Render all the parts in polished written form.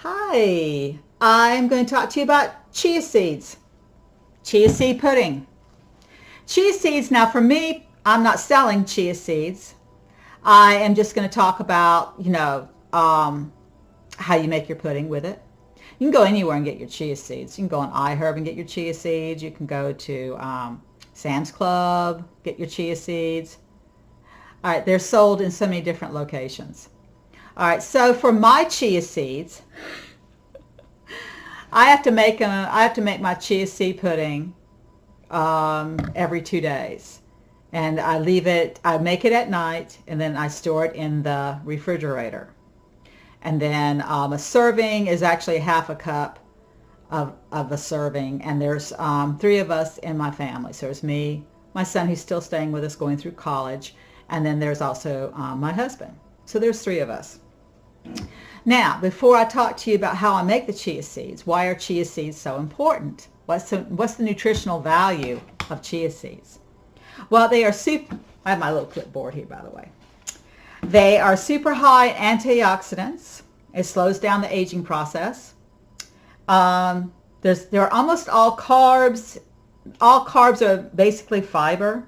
Hi, I'm going to talk to you about chia seeds, chia seed pudding. Chia seeds, now for me, I'm not selling chia seeds. I am just going to talk about, how you make your pudding with it. You can go anywhere and get your chia seeds. You can go on iHerb and get your chia seeds. You can go to Sam's Club, get your chia seeds. All right, they're sold in so many different locations. All right, so for my chia seeds, I have to make my chia seed pudding every 2 days, and I make it at night, and then I store it in the refrigerator. And then a serving is actually half a cup of a serving, and there's three of us in my family. So there's me, my son who's still staying with us going through college, and then there's also my husband. So there's three of us. Now, before I talk to you about how I make the chia seeds, why are chia seeds so important? What's the nutritional value of chia seeds? Well, they are super, I have my little clipboard here, by the way. They are super high antioxidants. It slows down the aging process. They're almost all carbs. All carbs are basically fiber.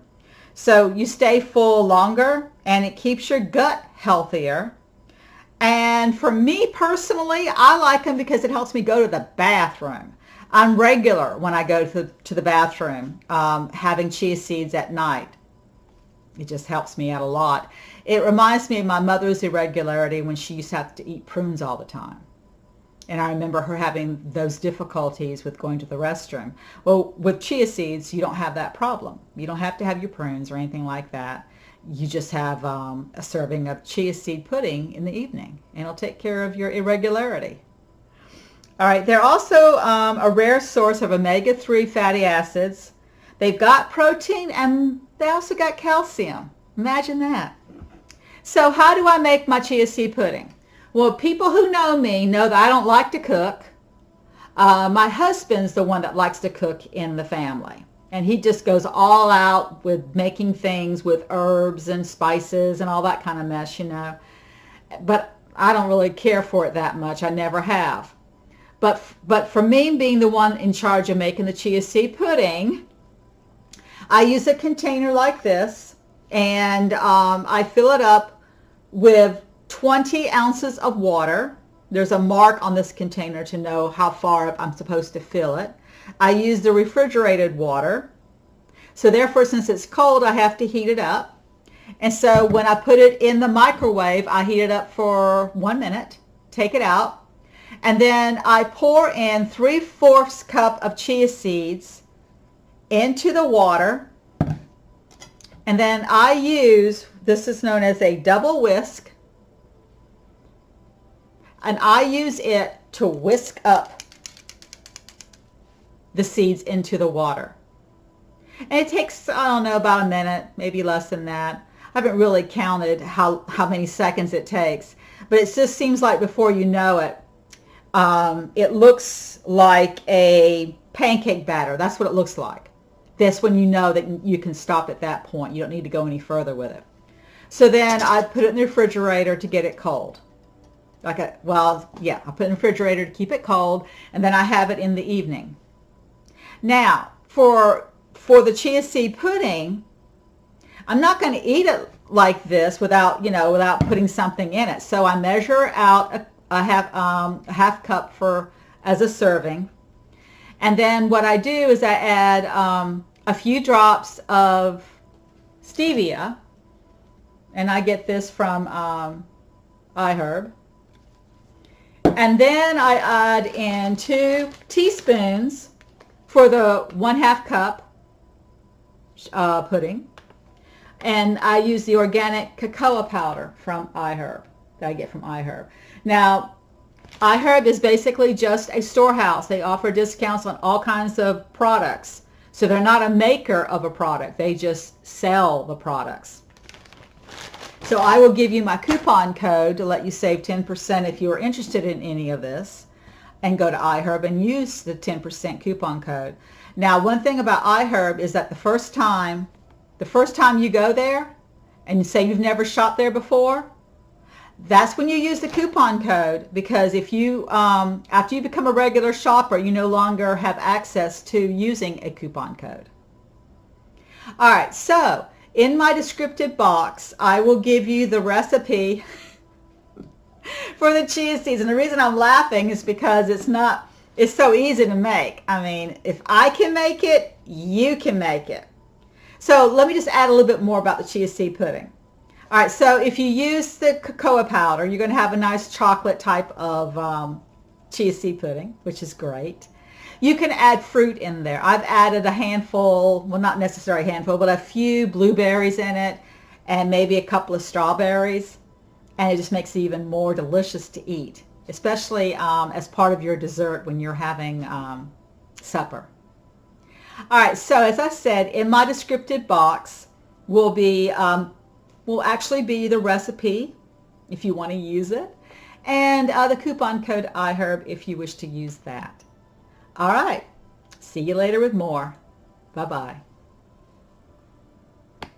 So you stay full longer, and it keeps your gut healthier. And for me personally, I like them because it helps me go to the bathroom. I'm regular when I go to the bathroom, having chia seeds at night. It just helps me out a lot. It reminds me of my mother's irregularity when she used to have to eat prunes all the time. And I remember her having those difficulties with going to the restroom. Well, with chia seeds, you don't have that problem. You don't have to have your prunes or anything like that. You just have a serving of chia seed pudding in the evening, and it'll take care of your irregularity. All right, they're also a rare source of omega-3 fatty acids. They've got protein, and they also got calcium. Imagine that. So how do I make my chia seed pudding? Well, people who know me know that I don't like to cook. My husband's the one that likes to cook in the family. And he just goes all out with making things with herbs and spices and all that kind of mess, But I don't really care for it that much. I never have. But for me, being the one in charge of making the chia seed pudding, I use a container like this, and I fill it up with 20 ounces of water. There's a mark on this container to know how far up I'm supposed to fill it. I use the refrigerated water. So therefore, since it's cold, I have to heat it up. And so when I put it in the microwave, I heat it up for 1 minute, take it out, and then I pour in 3/4 cup of chia seeds into the water. And then I use, this is known as a double whisk, and I use it to whisk up the seeds into the water. And it takes, I don't know, about a minute, maybe less than that. I haven't really counted how many seconds it takes, but it just seems like before you know it, it looks like a pancake batter. That's what it looks like. That's when you know that you can stop at that point. You don't need to go any further with it. So then I put it in the refrigerator to get it cold. I put it in the refrigerator to keep it cold, and then I have it in the evening. Now, for the chia seed pudding, I'm not going to eat it like this without putting something in it. So I measure out a half cup as a serving. And then what I do is I add a few drops of stevia, and I get this from iHerb. And then I add in 2 teaspoons for the 1/2 cup pudding. And I use the organic cocoa powder from iHerb, that I get from iHerb. Now, iHerb is basically just a storehouse. They offer discounts on all kinds of products. So they're not a maker of a product. They just sell the products. So I will give you my coupon code to let you save 10% if you are interested in any of this. And go to iHerb and use the 10% coupon code. Now, one thing about iHerb is that the first time you go there and say you've never shopped there before, That's when you use the coupon code, because if you, after you become a regular shopper, you no longer have access to using a coupon code. All right, so in my descriptive box, I will give you the recipe for the chia seeds. And the reason I'm laughing is because it's so easy to make. I mean, if I can make it, you can make it. So let me just add a little bit more about the chia seed pudding. All right, so if you use the cocoa powder, you're going to have a nice chocolate type of chia seed pudding, which is great. You can add fruit in there. I've added a handful, well, not necessarily a handful, but a few blueberries in it and maybe a couple of strawberries. And it just makes it even more delicious to eat, especially as part of your dessert when you're having supper. All right, so as I said, in my descriptive box will actually be the recipe if you want to use it, and the coupon code iHerb if you wish to use that. All right, see you later with more. Bye-bye.